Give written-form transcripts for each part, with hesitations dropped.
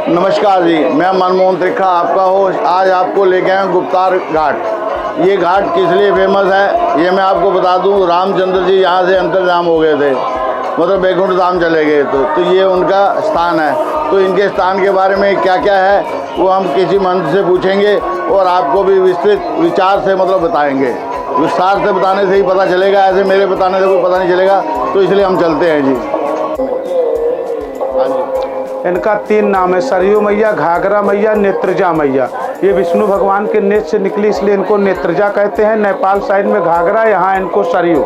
नमस्कार जी, मैं मनमोहन त्रिखा आपका होस्ट। आज आपको लेके आए गुप्तार घाट। ये घाट किस लिए फेमस है ये मैं आपको बता दूं। रामचंद्र जी यहाँ से अंतर्धाम हो गए थे, मतलब वैकुंठ धाम चले गए तो ये उनका स्थान है। तो इनके स्थान के बारे में क्या क्या है वो हम किसी मंत्र से पूछेंगे और आपको भी विस्तृत विचार से मतलब बताएंगे। विस्तार से बताने से ही पता चलेगा, ऐसे मेरे बताने से कोई पता नहीं चलेगा। तो इसलिए हम चलते हैं जी। इनका 3 नाम है, सरयू मैया, घाघरा मैया, नेत्रजा मैया। ये विष्णु भगवान के नेत्र से निकली इसलिए इनको नेत्रजा कहते हैं। नेपाल साइड में घाघरा, यहाँ इनको सरयू।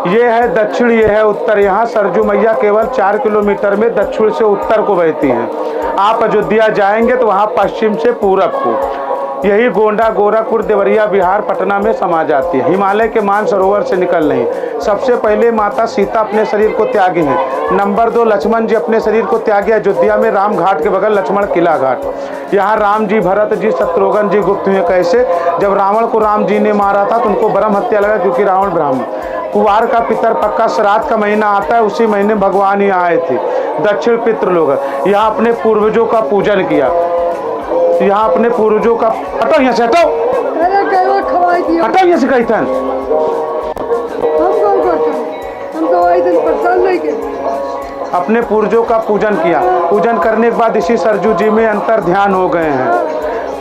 ये है दक्षिण, ये है उत्तर। यहाँ सरजू मैया केवल 4 किलोमीटर में दक्षिण से उत्तर को बहती हैं। आप अयोध्या जाएंगे तो वहाँ पश्चिम से पूरब को। यही गोंडा, गोरखपुर, देवरिया, बिहार, पटना में समा जाती है। हिमालय के मानसरोवर से निकल रही। सबसे पहले माता सीता अपने शरीर को त्यागी हैं। नंबर 2 लक्ष्मण जी अपने शरीर को त्यागे अयोध्या में राम घाट के बगल लक्ष्मण किला घाट। यहाँ राम जी, भरत जी, शत्रुघ्न जी गुप्त हुए। कैसे? जब रावण को राम जी ने मारा था तो उनको ब्रह्म हत्या लगा, क्योंकि रावण ब्राह्मण। कुवार का पितर पक्का श्राद्ध का महीना आता है, उसी महीने भगवान यहाँ आए थे। दक्षिण पितृ लोग यहाँ अपने पूर्वजों का पूजन किया। यहाँ अपने पूर्वजों का हटो, यहाँ से हटो, हटो यहाँ से। कही था अपने पूर्वजों का पूजन किया। पूजन करने के बाद इसी सरजू जी में अंतर ध्यान हो गए हैं।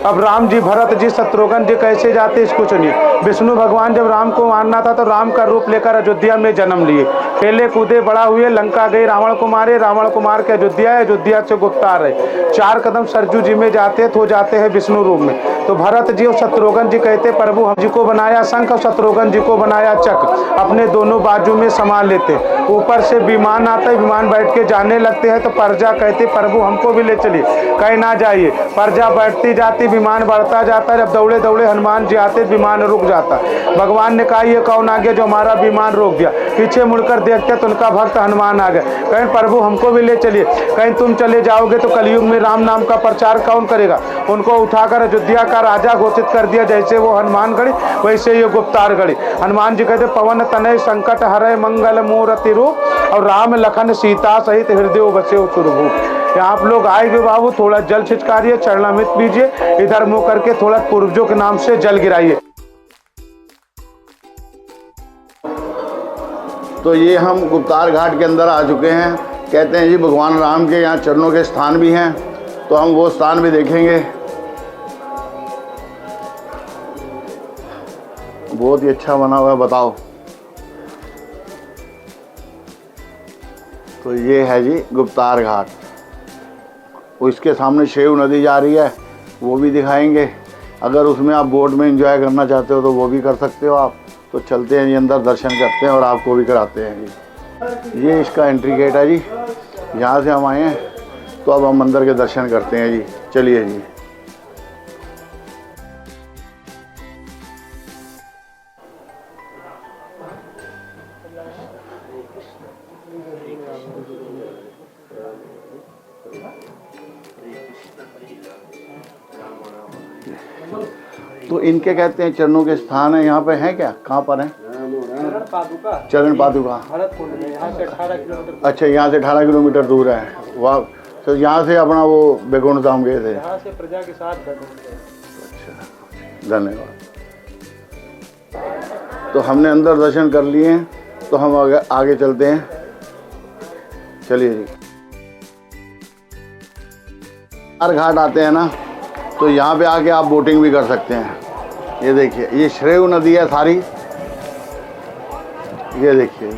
अब राम जी, भरत जी, शत्रुघ्न जी कैसे जाते इसको सुनिए। विष्णु भगवान जब राम को मारना था तो राम का रूप लेकर अयोध्या में जन्म लिए। खेले कूदे बड़ा हुए, लंका गए, रावण को मारे, रावण को मार के अयोध्या, अयोध्या से गुप्तार रहे। 4 कदम सरजू जी में जाते तो जाते हैं विष्णु रूप में। तो भरत जी और शत्रुघ्न जी कहते प्रभु हम जी को बनाया शंख और शत्रुघ्न जी को बनाया चक्र, अपने दोनों बाजू में संभाल लेते। ऊपर से विमान आता है, विमान बैठ के जाने लगते हैं तो प्रजा कहते प्रभु हमको भी ले चलिए। कहीं ना जाइए, प्रजा बैठती जाती, विमान बढ़ता जाता है। जब दौड़े दौड़े हनुमान जी आते विमान रुक जाता। भगवान ने कहा ये कौन आ गया जो हमारा विमान रोक दिया। पीछे मुड़कर देखते तो उनका भक्त हनुमान आ गया। कहीं प्रभु हमको भी ले चलिए। कहीं तुम चले जाओगे तो कलयुग में राम नाम का प्रचार कौन करेगा। उनको उठाकर अयोध्या का राजा घोषित कर दिया। जैसे वो हनुमान गढ़ी वैसे ये गुप्तार गढ़ी। हनुमान जी कहते पवन तनय संकट हरय मंगल मूर्ति रूप, और राम लखन सीता सहित हृदय बसे सुरभूप। आप लोग आएंगे बाबू, थोड़ा जल छिटकारिए, चरणामृत पीजिए, इधर मुंह करके थोड़ा पूर्वजों के नाम से जल गिराइए। तो ये हम गुप्तार घाट के अंदर आ चुके हैं। कहते हैं जी भगवान राम के यहाँ चरणों के स्थान भी हैं, तो हम वो स्थान भी देखेंगे। बहुत ही अच्छा बना हुआ है, बताओ। तो ये है जी गुप्तार घाट। उसके सामने शेव नदी जा रही है, वो भी दिखाएंगे। अगर उसमें आप बोट में एंजॉय करना चाहते हो तो वो भी कर सकते हो आप। तो चलते हैं जी अंदर, दर्शन करते हैं और आपको भी कराते हैं जी। ये इसका एंट्री गेट है जी, यहाँ से हम आए हैं। तो अब हम अंदर के दर्शन करते हैं जी। चलिए जी। तो इनके कहते हैं चरणों के स्थान है, यहाँ पे है क्या, कहाँ पर है? चरण पादुका। अच्छा, यहाँ से 18 किलोमीटर दूर है। वाह। तो यहाँ से अपना वो वैकुंठ धाम गए थे। यहाँ से प्रजा के साथ। अच्छा, धन्यवाद। तो हमने अंदर दर्शन कर लिए हैं, तो हम आगे चलते हैं। चलिए जी। घाट आते हैं ना, तो यहाँ पे आके आप बोटिंग भी कर सकते हैं। ये देखिए, ये श्रेयू नदी है सारी। ये देखिए,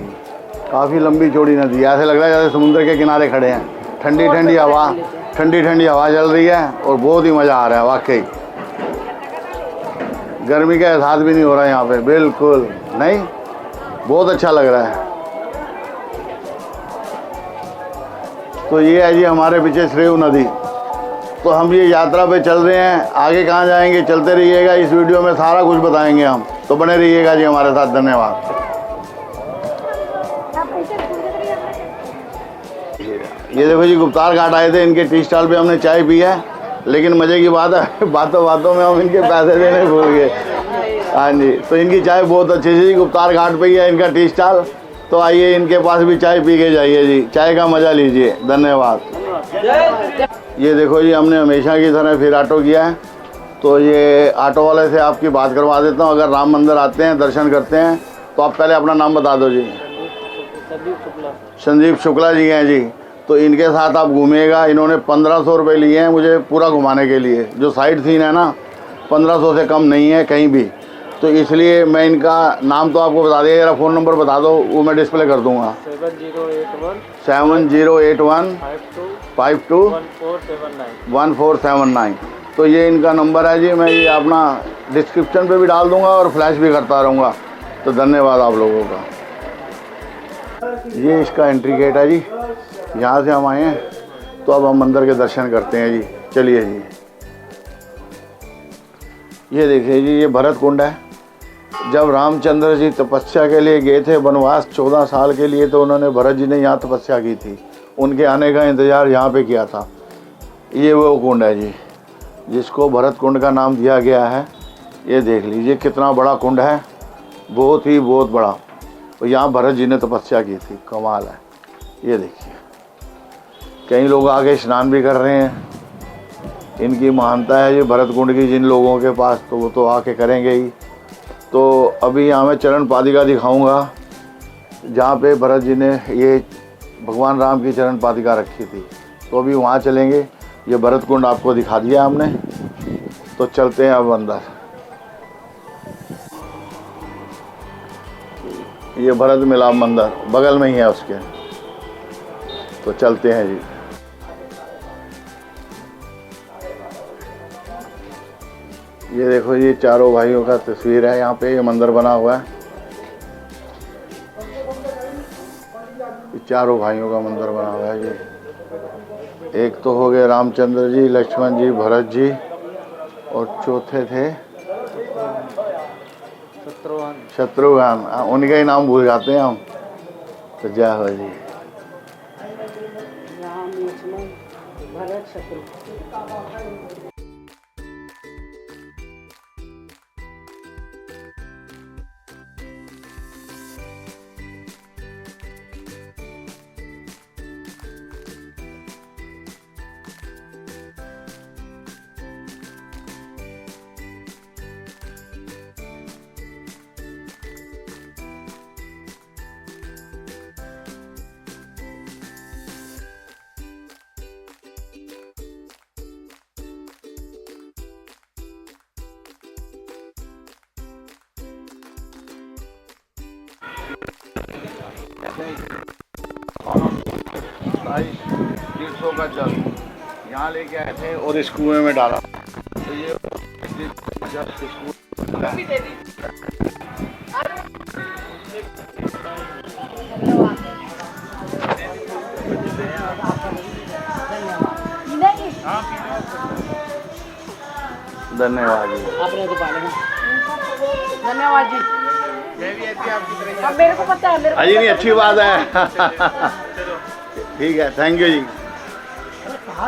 काफ़ी लंबी चौड़ी नदी है। ऐसे लग रहा है जैसे समुद्र के किनारे खड़े हैं। ठंडी ठंडी हवा, ठंडी ठंडी हवा चल रही है और बहुत ही मज़ा आ रहा है वाकई। गर्मी का एहसास भी नहीं हो रहा है यहाँ पे, बिल्कुल नहीं। बहुत अच्छा लग रहा है। तो ये है जी हमारे पीछे श्रेयू नदी। तो हम ये यात्रा पे चल रहे हैं। आगे कहाँ जाएंगे चलते रहिएगा, इस वीडियो में सारा कुछ बताएंगे हम। तो बने रहिएगा जी हमारे साथ। धन्यवाद। ये देखो जी, गुप्तार घाट आए थे। इनके टी स्टॉल पे हमने चाय पी है, लेकिन मज़े की बात है बातों बातों में हम इनके पैसे देने भूल गए। हाँ जी, तो इनकी चाय बहुत अच्छी थी। गुप्तार घाट पे ही है इनका टी स्टॉल। तो आइए इनके पास भी चाय पी के जाइए जी, चाय का मज़ा लीजिए। धन्यवाद। ये देखो जी, हमने हमेशा की तरह फिर ऑटो किया है, तो ये ऑटो वाले से आपकी बात करवा देता हूँ। अगर राम मंदिर आते हैं, दर्शन करते हैं, तो आप पहले अपना नाम बता दो जी। संदीप शुक्ला जी हैं जी। तो इनके साथ आप घूमिएगा। इन्होंने 1500 रुपये लिए हैं मुझे पूरा घुमाने के लिए। जो साइड सीन है ना, 1500 से कम नहीं है कहीं भी। तो इसलिए मैं इनका नाम तो आपको बता दिया, फ़ोन नंबर बता दो, वो मैं डिस्प्ले कर दूँगा। 7081 52 1479। तो ये इनका नंबर है जी। मैं ये अपना डिस्क्रिप्शन पे भी डाल दूंगा और फ्लैश भी करता रहूँगा। तो धन्यवाद आप लोगों का। ये इसका एंट्री गेट है जी। यहाँ से हम आए हैं, तो अब हम मंदिर के दर्शन करते हैं जी। चलिए जी। ये देखिए जी, ये भरत कुंड है। जब रामचंद्र जी तपस्या के लिए गए थे वनवास 14 साल के लिए, तो उन्होंने भरत जी ने यहाँ तपस्या की थी। उनके आने का इंतज़ार यहाँ पे किया था। ये वो कुंड है जी, जिसको भरत कुंड का नाम दिया गया है। ये देख लीजिए कितना बड़ा कुंड है, बहुत बड़ा। और यहाँ भरत जी ने तपस्या की थी। कमाल है। ये देखिए, कई लोग आगे स्नान भी कर रहे हैं। इनकी महानता है ये भरत कुंड की जिन लोगों के पास, तो वो तो आके करेंगे ही। तो अभी यहाँ मैं चरण पादिका दिखाऊंगा, जहाँ पे भरत जी ने ये भगवान राम की चरण पादिका रखी थी। तो अभी वहाँ चलेंगे। ये भरत कुंड आपको दिखा दिया हमने, तो चलते हैं अब अंदर। ये भरत मिलाप मंदिर बगल में ही है उसके, तो चलते हैं जी। ये देखो, ये चारों भाइयों का तस्वीर है यहाँ पे। ये मंदिर बना हुआ है, ये चारों भाइयों का मंदिर बना हुआ है जी। एक तो हो गए रामचंद्र जी, लक्ष्मण जी, भरत जी, और चौथे थे शत्रुघ्न। उनका ही नाम भूल जाते हैं हम। तो जय हो जी। राम लक्ष्मण भरत शत्रुघ्न। तीर्थों का जल यहाँ लेके आए थे और इस कुएं में डाला। तो ये जल इस कुएं धन्यवाद जी। आपने तो पाले। धन्यवाद जी। अब मेरे को पता है, मेरे को अजी नहीं, अच्छी बात है। ठीक है, थैंक यू जी।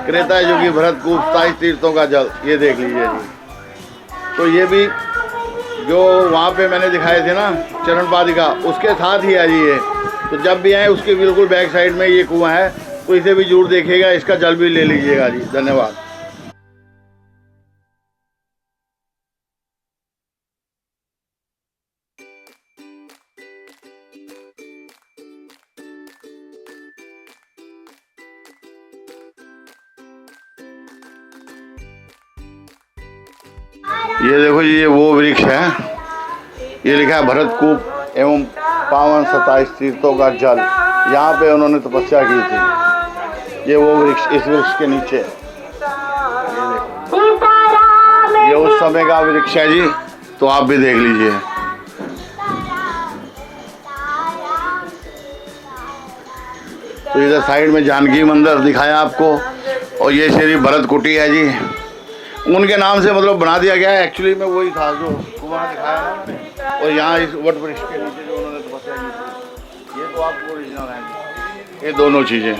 क्रेता युगी भरत कूप 27 तीर्थों का जल, ये देख लीजिए जी। तो ये भी जो वहाँ पे मैंने दिखाए थे ना चरण पादिका, उसके साथ ही है जी ये। तो जब भी आए उसके बिल्कुल बैक साइड में ये कुआं है, तो इसे भी जरूर देखिएगा, इसका जल भी ले लीजिएगा जी। धन्यवाद। ये देखो जी, ये वो वृक्ष है। ये लिखा है भरत कूप एवं पावन 27 तीर्थों का जल। यहाँ पे उन्होंने तपस्या की थी। ये वो वृक्ष, इस वृक्ष के नीचे। ये उस समय का वृक्ष है जी, तो आप भी देख लीजिए। तो इधर साइड में जानकी मंदिर दिखाया आपको, और ये श्री भरत कुटी है जी। उनके नाम से मतलब बना दिया गया है। एक्चुअली में वही था जो कुआं दिखाया ना मैंने। और यहाँ इस वट वृक्ष के नीचे जो उन्होंने तपस्या की थी, ये तो आपको ओरिजिनल है। ये दोनों चीज़ें।